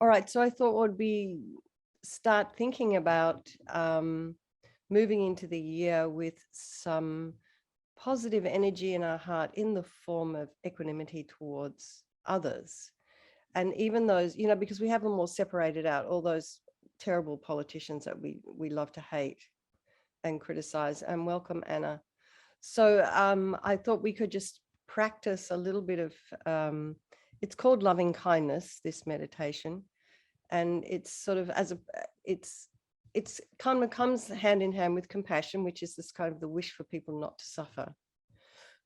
All right, so I thought would be start thinking about moving into the year with some positive energy in our heart in the form of equanimity towards others. And even those, because we have them all separated out, all those terrible politicians that we love to hate and criticize. And welcome, Anna. So I thought we could just practice a little bit of, it's called loving kindness, this meditation. And it's sort of it's kind of comes hand in hand with compassion, which is this kind of the wish for people not to suffer.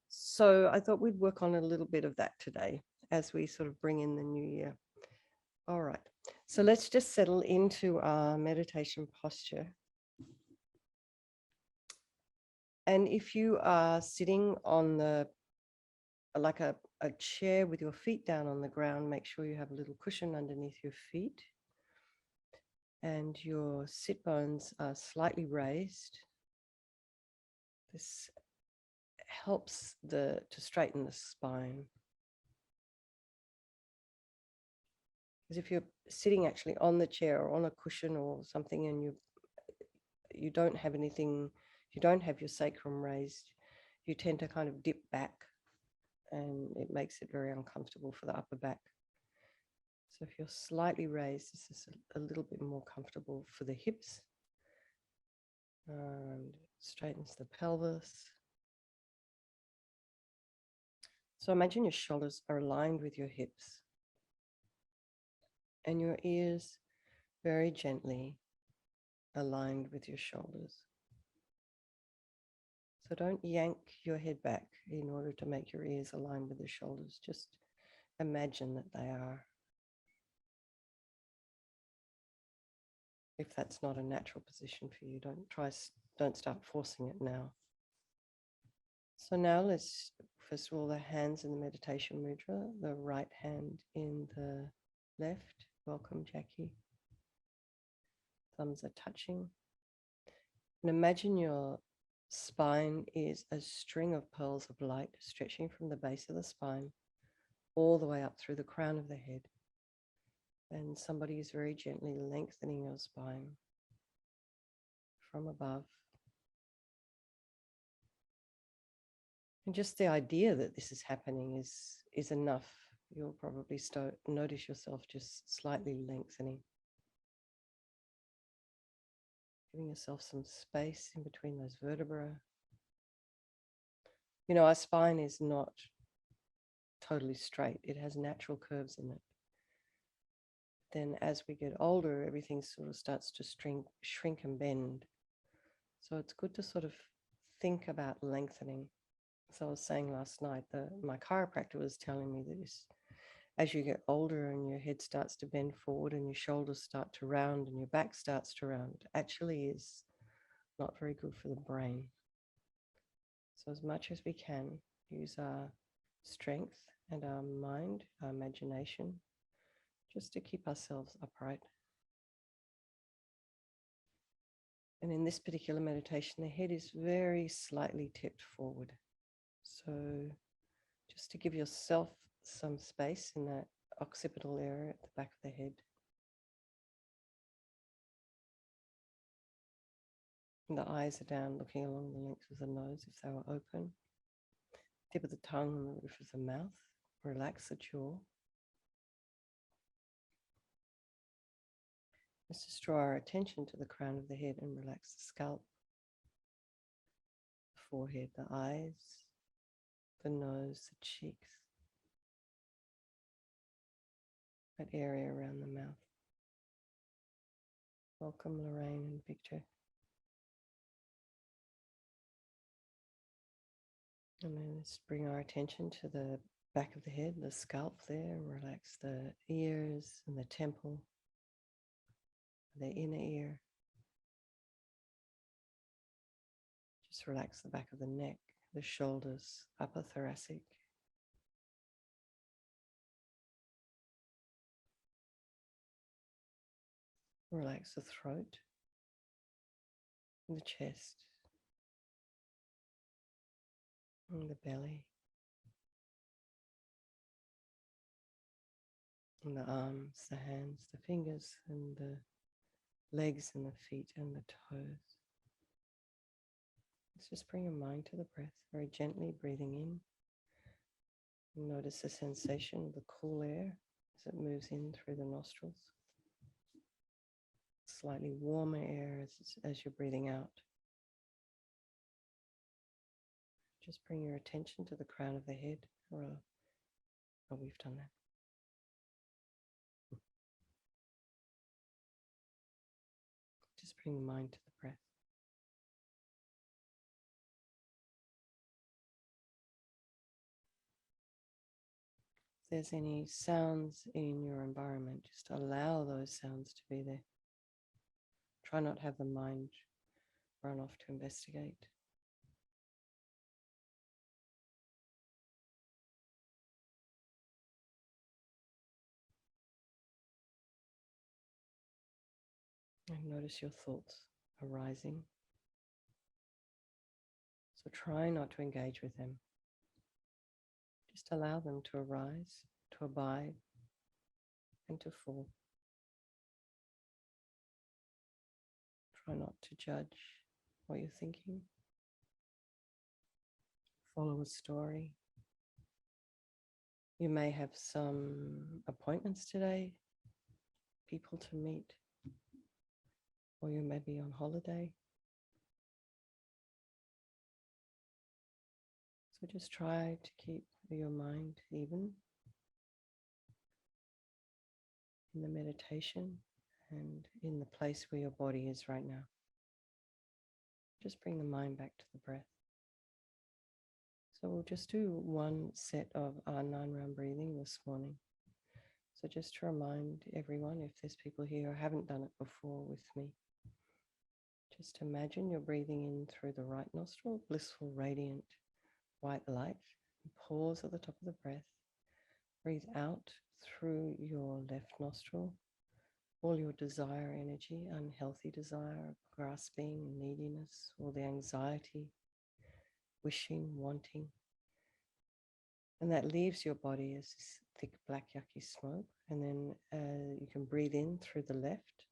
So I thought we'd work on a little bit of that today as we sort of bring in the new year. All right, so let's just settle into our meditation posture. And if you are sitting on like a chair with your feet down on the ground, make sure you have a little cushion underneath your feet. And your sit bones are slightly raised. This helps to straighten the spine. Because if you're sitting actually on the chair or on a cushion or something and you don't have anything, you don't have your sacrum raised, you tend to kind of dip back and it makes it very uncomfortable for the upper back. So if you're slightly raised, this is a little bit more comfortable for the hips and straightens the pelvis. So imagine your shoulders are aligned with your hips and your ears very gently aligned with your shoulders. So don't yank your head back in order to make your ears align with the shoulders. Just imagine that they are. If that's not a natural position for you, don't start forcing it now. So now let's, first of all, the hands in the meditation mudra, the right hand in the left. Welcome, Jackie. Thumbs are touching. And imagine your spine is a string of pearls of light stretching from the base of the spine all the way up through the crown of the head. And somebody is very gently lengthening your spine from above. And just the idea that this is happening is enough. You'll probably notice yourself just slightly lengthening. Giving yourself some space in between those vertebrae. You know, our spine is not totally straight. It has natural curves in it. Then as we get older, everything sort of starts to shrink and bend. So it's good to sort of think about lengthening. So I was saying last night that my chiropractor was telling me this. As you get older and your head starts to bend forward and your shoulders start to round and your back starts to round, actually is not very good for the brain. So as much as we can, use our strength and our mind, our imagination, just to keep ourselves upright. And in this particular meditation, the head is very slightly tipped forward. So just to give yourself some space in that occipital area at the back of the head. And the eyes are down, looking along the length of the nose if they were open. Tip of the tongue on the roof of the mouth. Relax the jaw. Let's just draw our attention to the crown of the head and relax the scalp, the forehead, the eyes, the nose, the cheeks, that area around the mouth. Welcome, Lorraine and Victor. And then let's bring our attention to the back of the head, the scalp there. Relax the ears and the temple, the inner ear. Just relax the back of the neck, the shoulders, upper thoracic. Relax the throat and the chest and the belly. And the arms, the hands, the fingers, and the legs and the feet and the toes. Let's just bring your mind to the breath, very gently breathing in. Notice the sensation of the cool air as it moves in through the nostrils. Slightly warmer air as you're breathing out. Just bring your attention to the crown of the head. Oh, we've done that. Just bring the mind to the breath. If there's any sounds in your environment, just allow those sounds to be there. Try not to have the mind run off to investigate. And notice your thoughts arising. So try not to engage with them. Just allow them to arise, to abide, and to fall. Try not to judge what you're thinking. Follow a story. You may have some appointments today, people to meet, or you may be on holiday. So just try to keep your mind even in the meditation and in the place where your body is right now. Just bring the mind back to the breath. So we'll just do one set of our 9-round breathing this morning. So just to remind everyone, if there's people here who haven't done it before with me, just imagine you're breathing in through the right nostril, blissful, radiant, white light. Pause at the top of the breath. Breathe out through your left nostril, all your desire energy, unhealthy desire, grasping, neediness, all the anxiety, wishing, wanting. And that leaves your body as this thick, black, yucky smoke. And then you can breathe in through the left.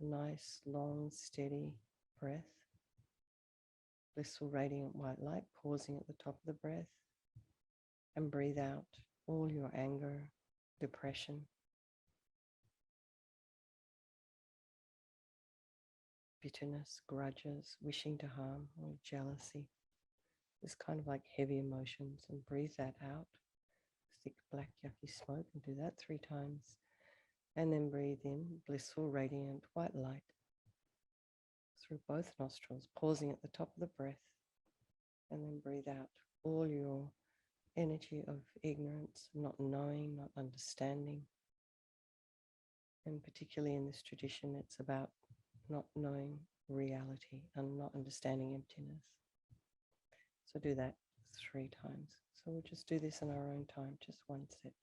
A nice, long, steady breath. Blissful, radiant white light, pausing at the top of the breath. And breathe out all your anger, depression, bitterness, grudges, wishing to harm, or jealousy. This kind of like heavy emotions, and breathe that out. Thick, black, yucky smoke, and do that 3 times. And then breathe in blissful, radiant white light through both nostrils, pausing at the top of the breath. And then breathe out all your energy of ignorance, not knowing, not understanding. And particularly in this tradition, it's about not knowing reality and not understanding emptiness. So do that 3 times. So we'll just do this in our own time, just one set.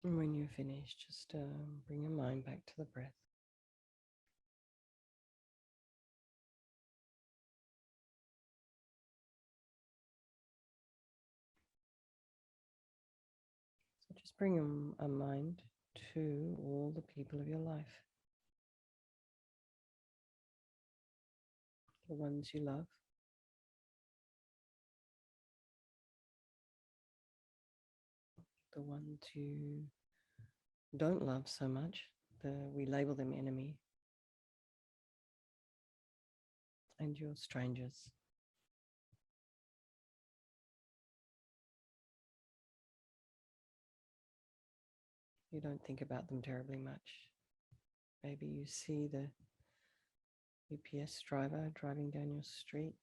And when you're finished, just bring your mind back to the breath. So just bring a mind to all the people of your life, the ones you love, the ones you don't love so much, we label them enemy, and your strangers. You don't think about them terribly much. Maybe you see the UPS driver driving down your street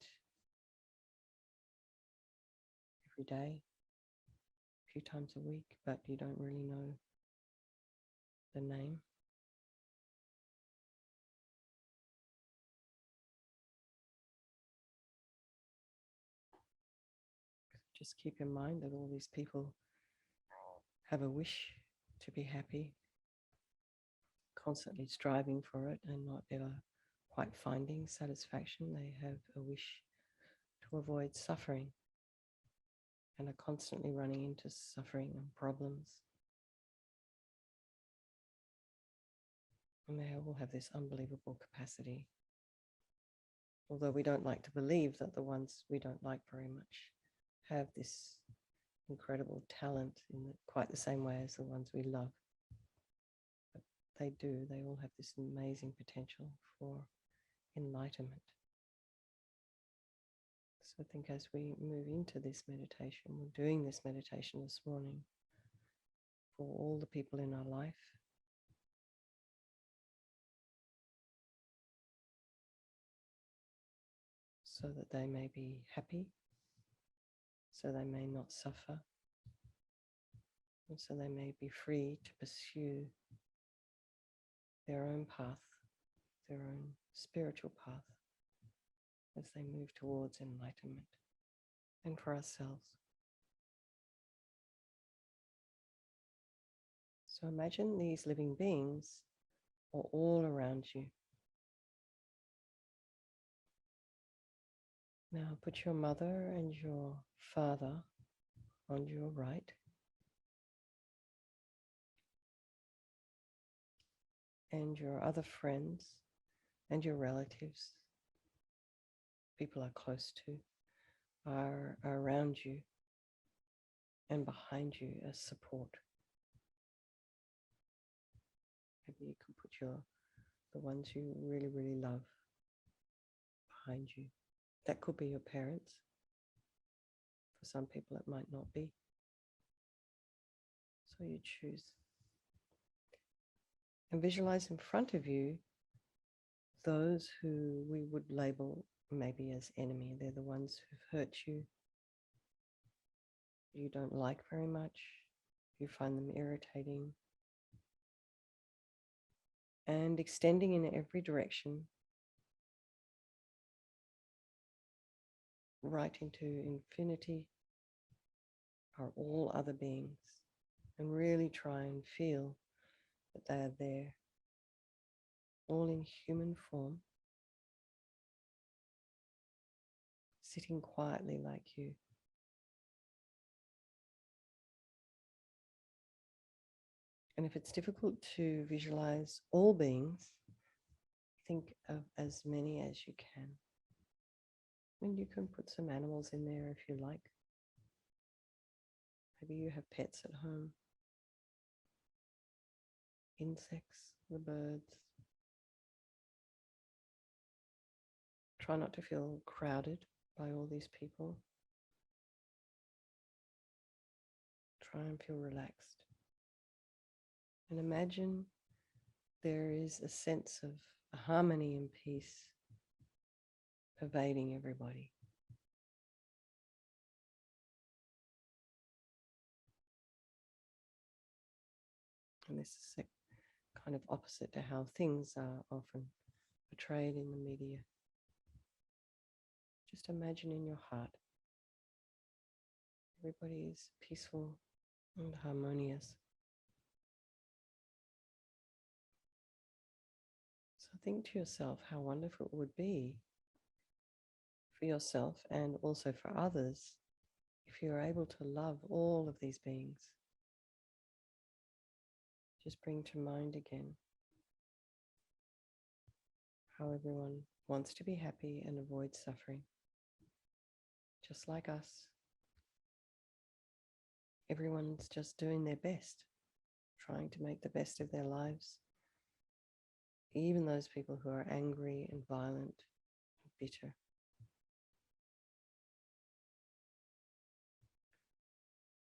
every day, a few times a week, but you don't really know the name. Just keep in mind that all these people have a wish to be happy, constantly striving for it and not ever quite finding satisfaction. They have a wish to avoid suffering and are constantly running into suffering and problems. And they all have this unbelievable capacity. Although we don't like to believe that the ones we don't like very much have this incredible talent in quite the same way as the ones we love. But they do. They all have this amazing potential for enlightenment. So I think as we move into this meditation, we're doing this meditation this morning for all the people in our life, so that they may be happy, so they may not suffer, and so they may be free to pursue their own path, their own spiritual path, as they move towards enlightenment, and for ourselves. So imagine these living beings are all around you. Now put your mother and your father on your right, and your other friends and your relatives, people are close to, are around you and behind you as support. Maybe you can put the ones you really, really love behind you. That could be your parents. For some people it might not be. So you choose. And visualize in front of you those who we would label maybe as enemy. They're the ones who've hurt you, you don't like very much, you find them irritating, and extending in every direction, right into infinity, are all other beings, and really try and feel that they are there, all in human form, sitting quietly like you. And if it's difficult to visualize all beings, think of as many as you can. And you can put some animals in there if you like. Maybe you have pets at home. Insects, the birds. Try not to feel crowded by all these people. Try and feel relaxed. And imagine there is a sense of harmony and peace pervading everybody. And this is kind of opposite to how things are often portrayed in the media. Just imagine in your heart, everybody is peaceful and harmonious. think to yourself how wonderful it would be for yourself and also for others if you're able to love all of these beings. Just bring to mind again how everyone wants to be happy and avoid suffering, just like us. Everyone's just doing their best, trying to make the best of their lives. Even those people who are angry and violent and bitter.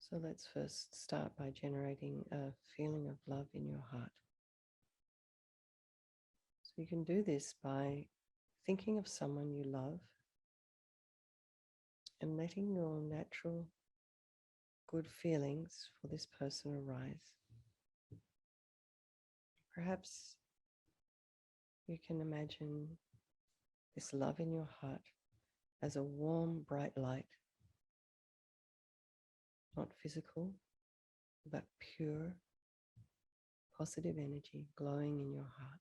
So let's first start by generating a feeling of love in your heart. So you can do this by thinking of someone you love and letting your natural good feelings for this person arise. Perhaps you can imagine this love in your heart as a warm, bright light, not physical, but pure, positive energy glowing in your heart.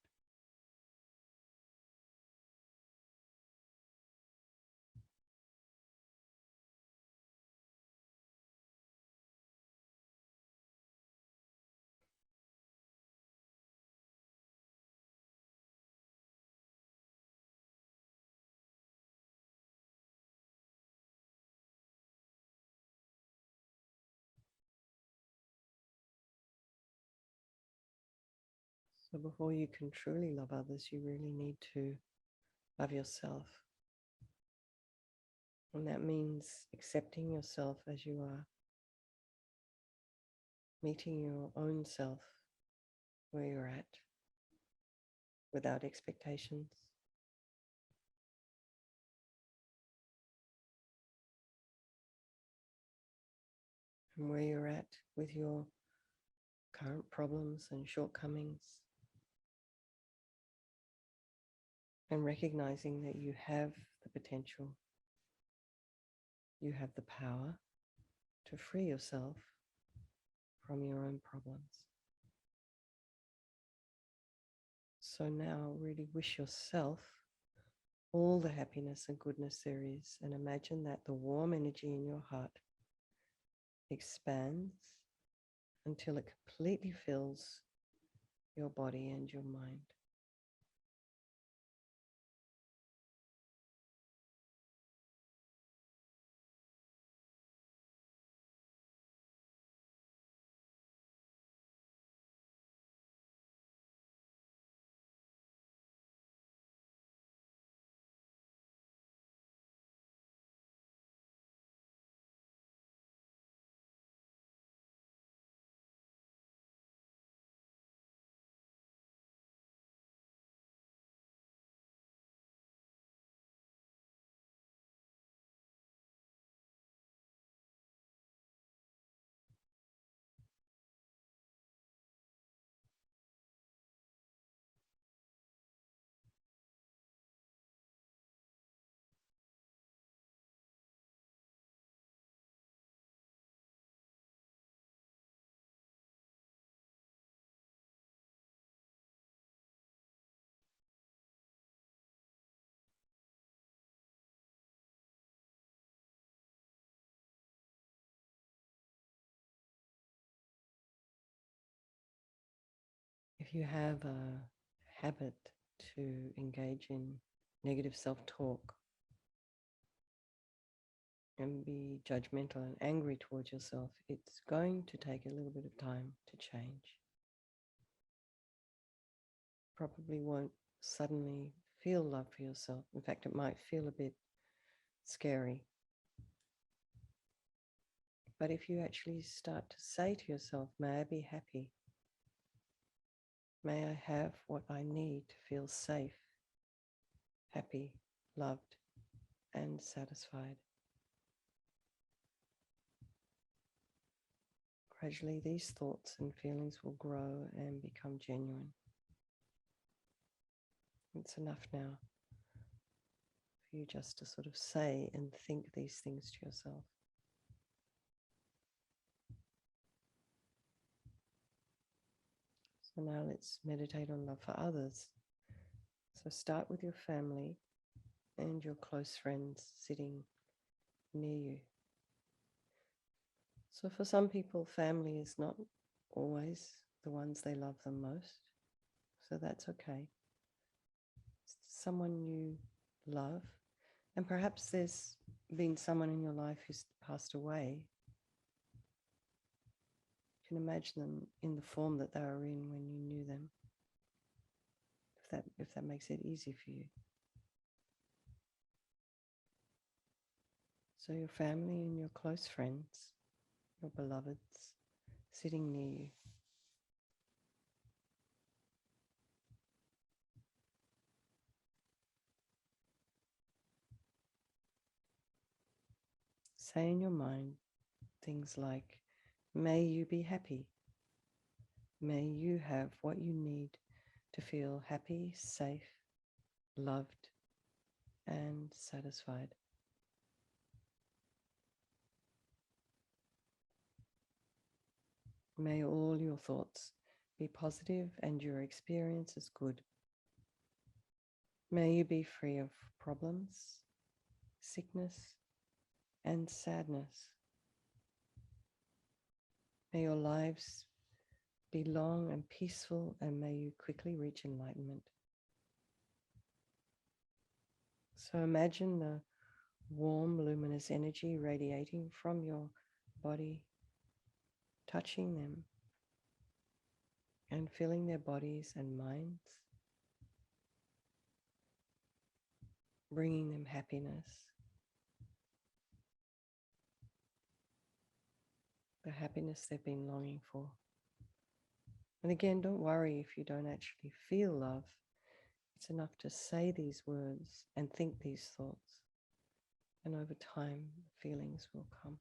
So before you can truly love others, you really need to love yourself. And that means accepting yourself as you are, meeting your own self where you're at, without expectations. And where you're at with your current problems and shortcomings. And recognizing that you have the potential, you have the power to free yourself from your own problems. So now really wish yourself all the happiness and goodness there is, and imagine that the warm energy in your heart expands until it completely fills your body and your mind. If you have a habit to engage in negative self-talk and be judgmental and angry towards yourself, it's going to take a little bit of time to change. Probably won't suddenly feel love for yourself. In fact, it might feel a bit scary. But if you actually start to say to yourself, may I be happy? May I have what I need to feel safe, happy, loved, and satisfied? Gradually, these thoughts and feelings will grow and become genuine. It's enough now for you just to sort of say and think these things to yourself. So now let's meditate on love for others. So start with your family and your close friends sitting near you. So for some people, family is not always the ones they love the most. So that's okay. It's someone you love. And perhaps there's been someone in your life who's passed away. You can imagine them in the form that they were in when you knew them. If that makes it easy for you. So your family and your close friends, your beloveds, sitting near you. Say in your mind things like, may you be happy. May you have what you need to feel happy, safe, loved, and satisfied. May all your thoughts be positive and your experiences good. May you be free of problems, sickness, and sadness. May your lives be long and peaceful, and may you quickly reach enlightenment. So imagine the warm, luminous energy radiating from your body, touching them and filling their bodies and minds, bringing them happiness, the happiness they've been longing for. And again, don't worry if you don't actually feel love. It's enough to say these words and think these thoughts. And over time, feelings will come.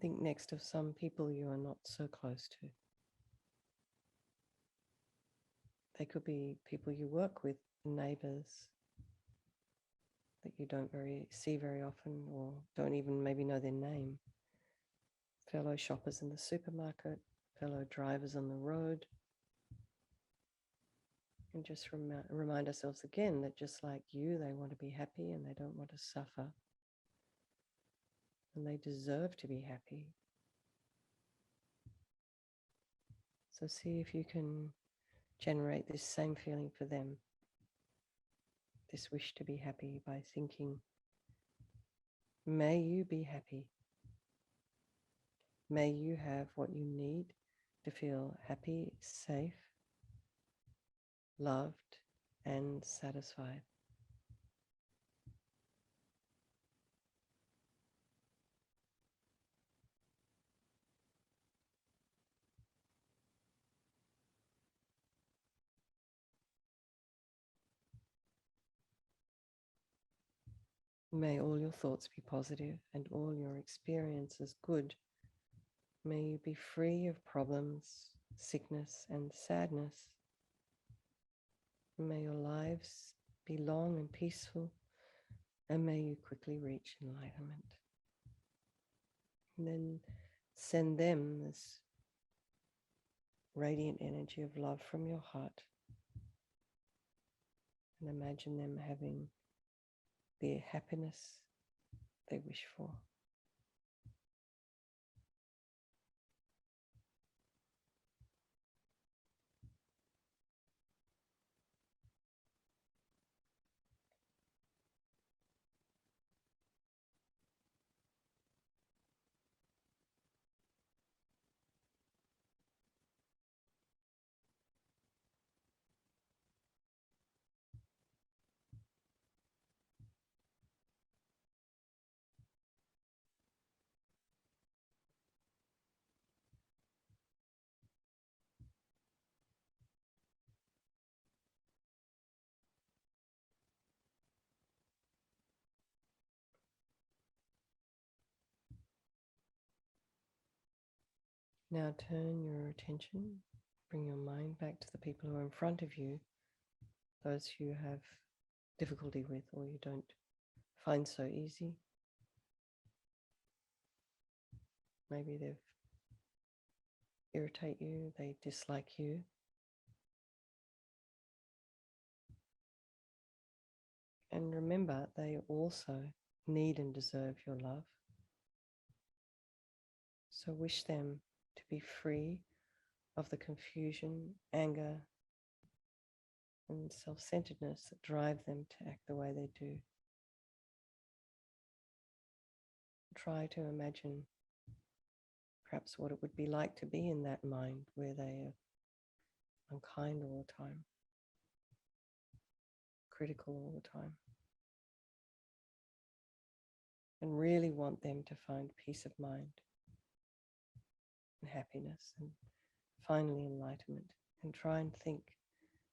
Think next of some people you are not so close to. They could be people you work with, neighbors that you don't see very often, or don't even maybe know their name. Fellow shoppers in the supermarket, fellow drivers on the road. And just remind ourselves again that just like you, they want to be happy and they don't want to suffer. And they deserve to be happy. So see if you can generate this same feeling for them, this wish to be happy, by thinking, may you be happy. May you have what you need to feel happy, safe, loved, and satisfied. May all your thoughts be positive and all your experiences good. May you be free of problems, sickness, and sadness. May your lives be long and peaceful, and may you quickly reach enlightenment. And then send them this radiant energy of love from your heart. And imagine them having the happiness they wish for. Now turn your attention, bring your mind back to the people who are in front of you, those you have difficulty with or you don't find so easy. Maybe they irritate you, they dislike you. And remember, they also need and deserve your love. So wish them to be free of the confusion, anger, and self-centeredness that drive them to act the way they do. Try to imagine perhaps what it would be like to be in that mind where they are unkind all the time, critical all the time, and really want them to find peace of mind and happiness and finally enlightenment. And try and think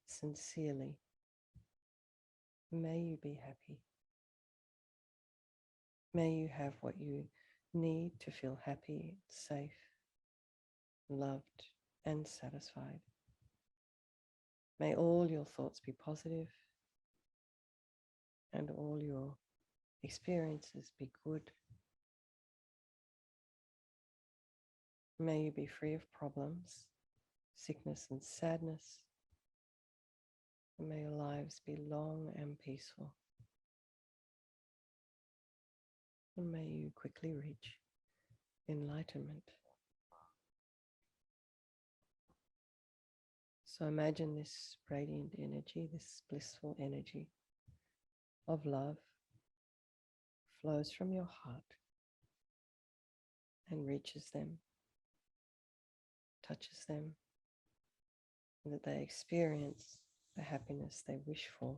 sincerely, may you be happy. May you have what you need to feel happy, safe, loved, and satisfied. May all your thoughts be positive and all your experiences be good. May you be free of problems, sickness, and sadness. And may your lives be long and peaceful. And may you quickly reach enlightenment. So imagine this radiant energy, this blissful energy of love flows from your heart and reaches them, touches them, and that they experience the happiness they wish for.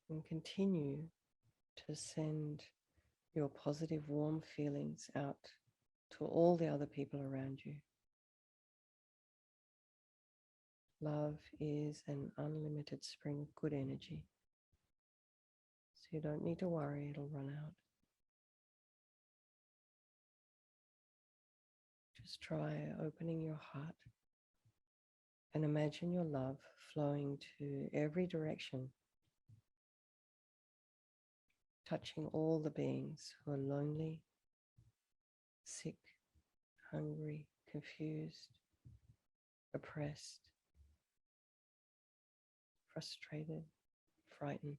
And continue to send your positive, warm feelings out to all the other people around you. Love is an unlimited spring of good energy. So you don't need to worry, it'll run out. Just try opening your heart and imagine your love flowing to every direction, touching all the beings who are lonely, sick, hungry, confused, oppressed, frustrated, frightened.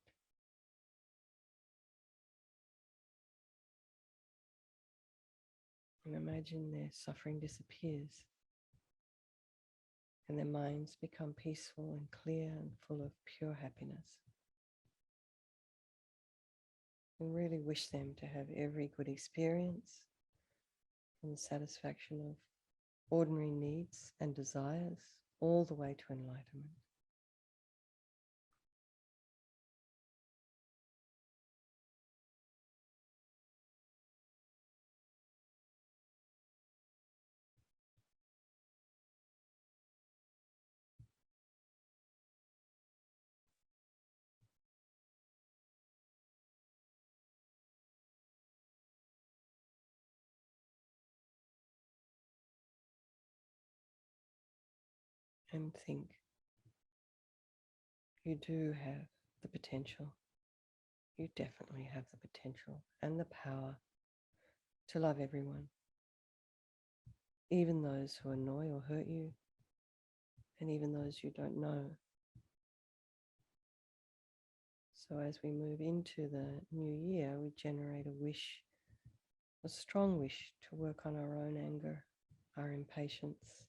And imagine their suffering disappears and their minds become peaceful and clear and full of pure happiness. And really wish them to have every good experience and the satisfaction of ordinary needs and desires all the way to enlightenment. And think, you do have the potential. You definitely have the potential and the power to love everyone, even those who annoy or hurt you, and even those you don't know. So as we move into the new year, we generate a wish, a strong wish to work on our own anger, our impatience,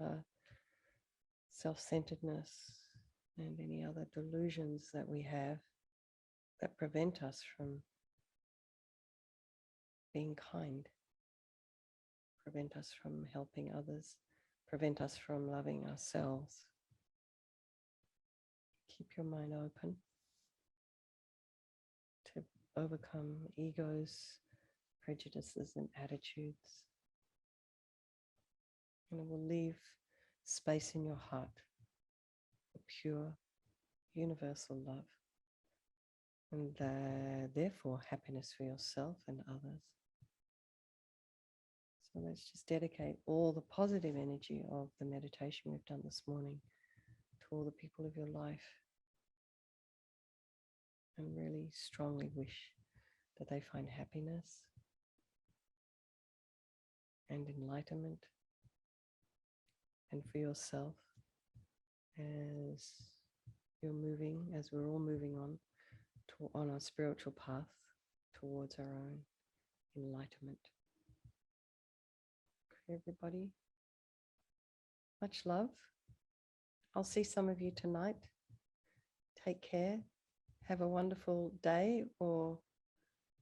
our self-centeredness, and any other delusions that we have that prevent us from being kind, prevent us from helping others, prevent us from loving ourselves. Keep your mind open to overcome egos, prejudices, and attitudes. And it will leave space in your heart pure, universal love, and therefore happiness for yourself and others. So let's just dedicate all the positive energy of the meditation we've done this morning to all the people of your life, and really strongly wish that they find happiness and enlightenment, and for yourself as you're moving, as we're all moving on our spiritual path towards our own enlightenment. Okay, everybody, much love. I'll see some of you tonight. Take care. Have a wonderful day or